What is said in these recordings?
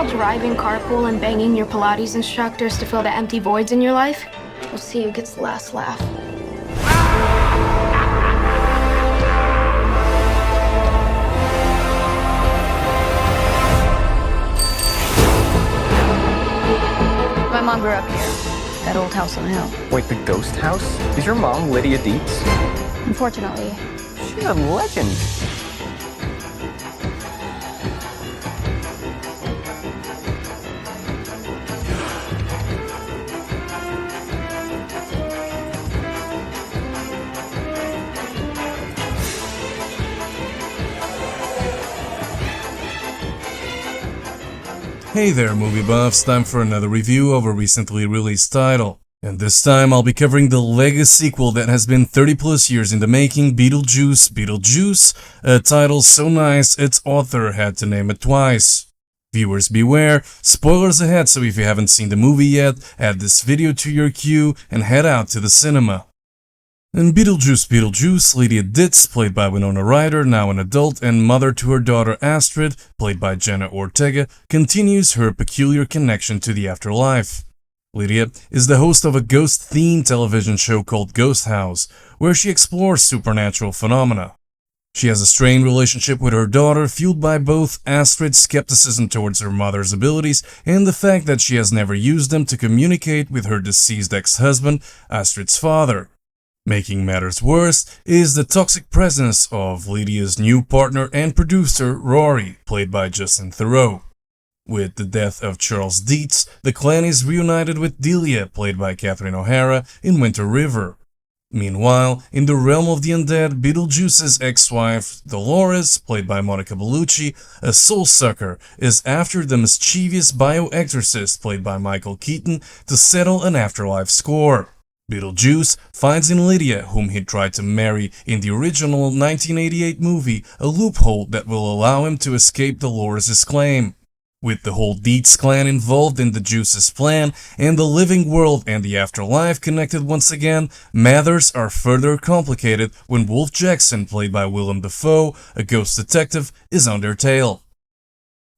call driving carpool and banging your Pilates instructors to fill the empty voids in your life? We'll see who gets the last laugh. My mom grew up here, that old house on the hill. Wait, the ghost house? Is your mom Lydia Dietz? Unfortunately. She's a legend. Hey there movie buffs, time for another review of a recently released title. And this time I'll be covering the Lego sequel that has been 30 plus years in the making, Beetlejuice, a title so nice its author had to name it twice. Viewers beware, spoilers ahead, so if you haven't seen the movie yet, add this video to your queue and head out to the cinema. In Beetlejuice, Lydia Dietz, played by Winona Ryder, now an adult and mother to her daughter Astrid, played by Jenna Ortega, continues her peculiar connection to the afterlife. Lydia is the host of a ghost-themed television show called Ghost House, where she explores supernatural phenomena. She has a strained relationship with her daughter, fueled by both Astrid's skepticism towards her mother's abilities and the fact that she has never used them to communicate with her deceased ex-husband, Astrid's father. Making matters worse is the toxic presence of Lydia's new partner and producer, Rory, played by Justin Theroux. With the death of Charles Dietz, the clan is reunited with Delia, played by Catherine O'Hara, in Winter River. Meanwhile, in the realm of the undead, Beetlejuice's ex-wife, Dolores, played by Monica Bellucci, a soul-sucker, is after the mischievous bio-exorcist, played by Michael Keaton, to settle an afterlife score. Beetlejuice finds in Lydia, whom he tried to marry in the original 1988 movie, a loophole that will allow him to escape Dolores' claim. With the whole Dietz clan involved in the Juice's plan, and the living world and the afterlife connected once again, matters are further complicated when Wolf Jackson, played by Willem Dafoe, a ghost detective, is on their tail.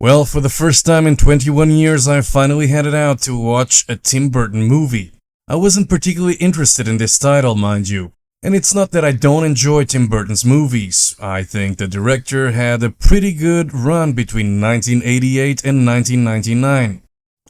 Well, for the first time in 21 years, I finally headed out to watch a Tim Burton movie. I wasn't particularly interested in this title, mind you. And it's not that I don't enjoy Tim Burton's movies. I think the director had a pretty good run between 1988 and 1999.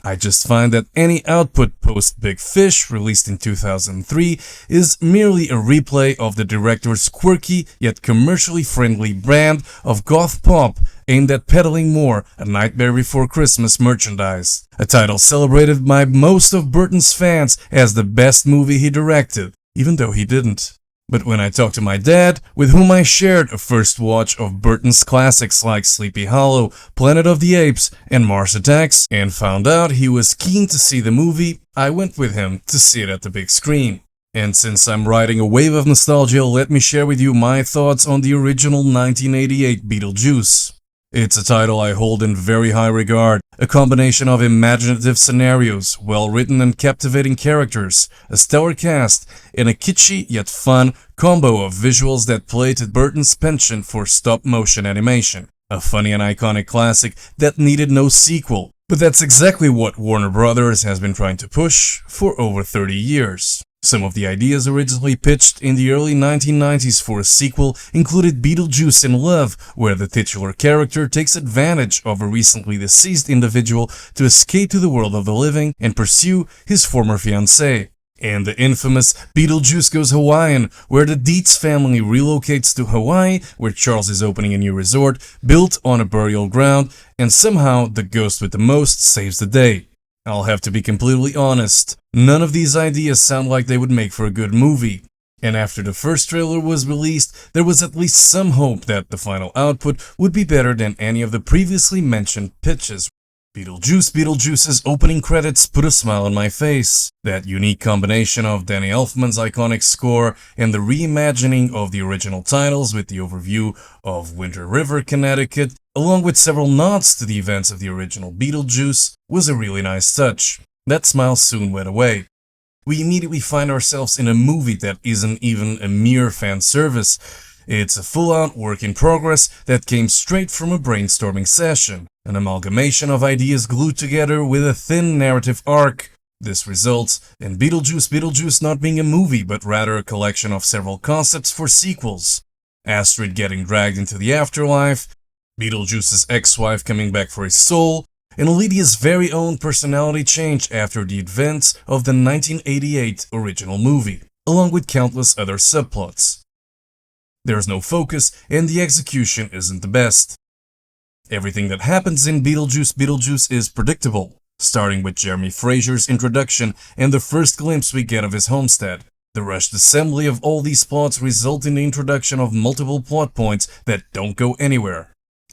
I just find that any output post Big Fish, released in 2003, is merely a replay of the director's quirky yet commercially friendly brand of goth pop aimed at peddling more A Nightmare Before Christmas merchandise, a title celebrated by most of Burton's fans as the best movie he directed, even though he didn't. But when I talked to my dad, with whom I shared a first watch of Burton's classics like Sleepy Hollow, Planet of the Apes, and Mars Attacks, and found out he was keen to see the movie, I went with him to see it at the big screen. And since I'm riding a wave of nostalgia, let me share with you my thoughts on the original 1988 Beetlejuice. It's a title I hold in very high regard, a combination of imaginative scenarios, well-written and captivating characters, a stellar cast, and a kitschy yet fun combo of visuals that play to Burton's penchant for stop-motion animation. A funny and iconic classic that needed no sequel, but that's exactly what Warner Brothers has been trying to push for over 30 years. Some of the ideas originally pitched in the early 1990s for a sequel included Beetlejuice in Love, where the titular character takes advantage of a recently deceased individual to escape to the world of the living and pursue his former fiancée. And the infamous Beetlejuice Goes Hawaiian, where the Dietz family relocates to Hawaii, where Charles is opening a new resort built on a burial ground, and somehow the ghost with the most saves the day. I'll have to be completely honest, none of these ideas sound like they would make for a good movie. And after the first trailer was released, there was at least some hope that the final output would be better than any of the previously mentioned pitches. Beetlejuice's opening credits put a smile on my face. That unique combination of Danny Elfman's iconic score and the reimagining of the original titles with the overview of Winter River, Connecticut, along with several nods to the events of the original Beetlejuice, was a really nice touch. That smile soon went away. We immediately find ourselves in a movie that isn't even a mere fan service. It's a full-out work in progress that came straight from a brainstorming session, an amalgamation of ideas glued together with a thin narrative arc. This results in Beetlejuice not being a movie but rather a collection of several concepts for sequels. Astrid getting dragged into the afterlife, Beetlejuice's ex-wife coming back for his soul, and Lydia's very own personality change after the events of the 1988 original movie, along with countless other subplots. There's no focus and the execution isn't the best. Everything that happens in Beetlejuice is predictable, starting with Jeremy Fraser's introduction and the first glimpse we get of his homestead. The rushed assembly of all these plots result in the introduction of multiple plot points that don't go anywhere.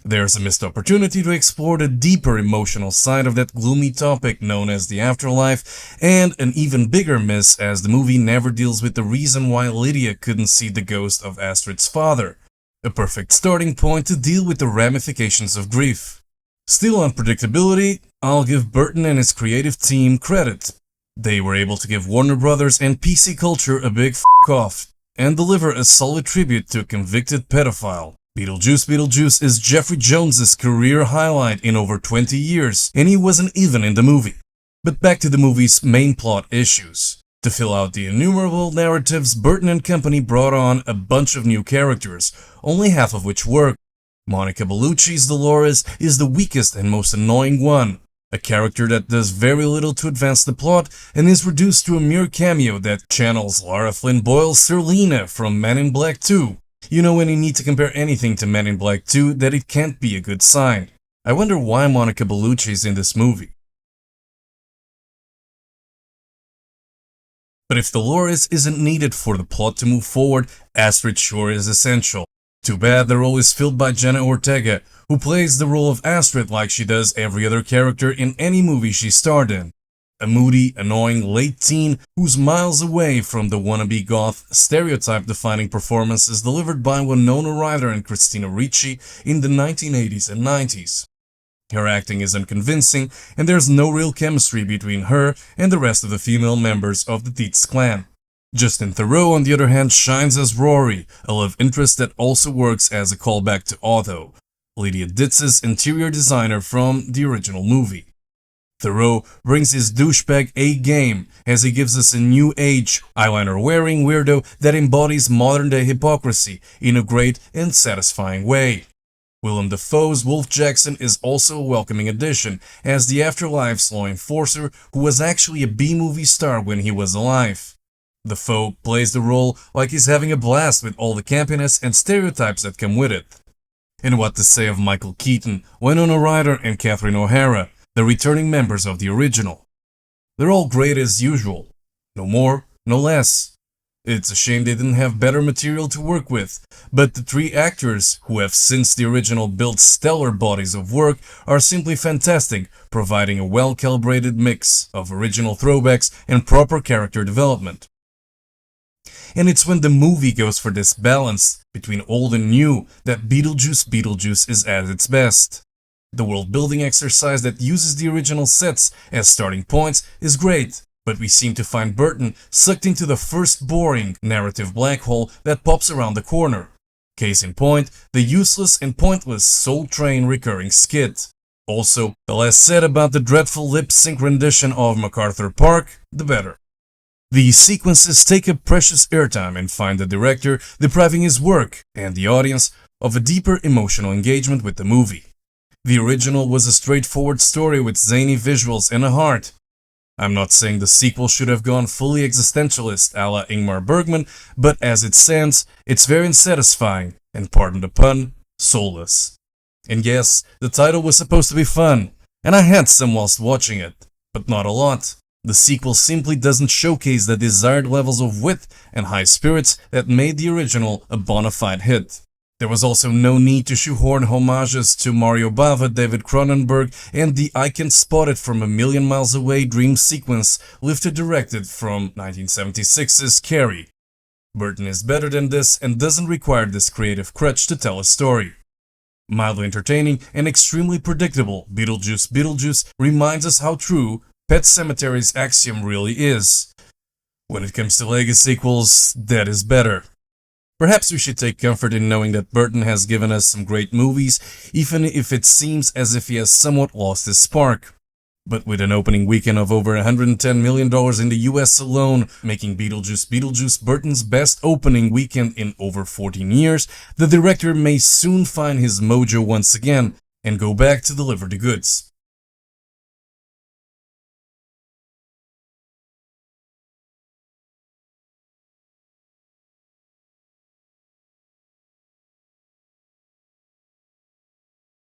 There's a missed opportunity to explore the deeper emotional side of that gloomy topic known as the afterlife, and an even bigger miss as the movie never deals with the reason why Lydia couldn't see the ghost of Astrid's father. A perfect starting point to deal with the ramifications of grief. Still on predictability, I'll give Burton and his creative team credit. They were able to give Warner Brothers and PC Culture a big f*** off and deliver a solid tribute to a convicted pedophile. Beetlejuice is Jeffrey Jones's career highlight in over 20 years, and he wasn't even in the movie. But back to the movie's main plot issues. To fill out the innumerable narratives, Burton and company brought on a bunch of new characters, only half of which work. Monica Bellucci's Dolores is the weakest and most annoying one, a character that does very little to advance the plot and is reduced to a mere cameo that channels Lara Flynn Boyle's Serlina from Men in Black 2. You know when you need to compare anything to Men in Black 2 that it can't be a good sign. I wonder why Monica Bellucci is in this movie. But if Dolores isn't needed for the plot to move forward, Astrid sure is essential. Too bad the role is filled by Jenna Ortega, who plays the role of Astrid like she does every other character in any movie she starred in. A moody, annoying late teen who's miles away from the wannabe goth stereotype-defining performances delivered by Winona Ryder and Christina Ricci in the 1980s and 90s. Her acting is unconvincing, and there's no real chemistry between her and the rest of the female members of the Dietz clan. Justin Theroux, on the other hand, shines as Rory, a love interest that also works as a callback to Otto, Lydia Dietz's interior designer from the original movie. Theroux brings his douchebag A-game as he gives us a new age, eyeliner-wearing weirdo that embodies modern-day hypocrisy in a great and satisfying way. Willem Dafoe's Wolf Jackson is also a welcoming addition as the Afterlife's law enforcer who was actually a B-movie star when he was alive. Dafoe plays the role like he's having a blast with all the campiness and stereotypes that come with it. And what to say of Michael Keaton, Winona Ryder and Catherine O'Hara, the returning members of the original. They're all great as usual. No more, no less. It's a shame they didn't have better material to work with, but the three actors, who have since the original built stellar bodies of work, are simply fantastic, providing a well-calibrated mix of original throwbacks and proper character development. And it's when the movie goes for this balance between old and new that Beetlejuice is at its best. The world-building exercise that uses the original sets as starting points is great, but we seem to find Burton sucked into the first boring narrative black hole that pops around the corner. Case in point, the useless and pointless Soul Train recurring skit. Also, the less said about the dreadful lip-sync rendition of MacArthur Park, the better. These sequences take up precious airtime and find the director depriving his work and the audience of a deeper emotional engagement with the movie. The original was a straightforward story with zany visuals and a heart. I'm not saying the sequel should have gone fully existentialist a la Ingmar Bergman, but as it stands, it's very unsatisfying, and pardon the pun, soulless. And yes, the title was supposed to be fun, and I had some whilst watching it, but not a lot. The sequel simply doesn't showcase the desired levels of wit and high spirits that made the original a bona fide hit. There was also no need to shoehorn homages to Mario Bava, David Cronenberg, and the I Can Spot It from a Million Miles Away dream sequence lifted directed from 1976's Carrie. Burton is better than this and doesn't require this creative crutch to tell a story. Mildly entertaining and extremely predictable, Beetlejuice reminds us how true Pet Sematari's axiom really is. When it comes to Lego sequels, that is better. Perhaps we should take comfort in knowing that Burton has given us some great movies, even if it seems as if he has somewhat lost his spark. But with an opening weekend of over $110 million in the US alone, making Beetlejuice Burton's best opening weekend in over 14 years, the director may soon find his mojo once again and go back to deliver the goods.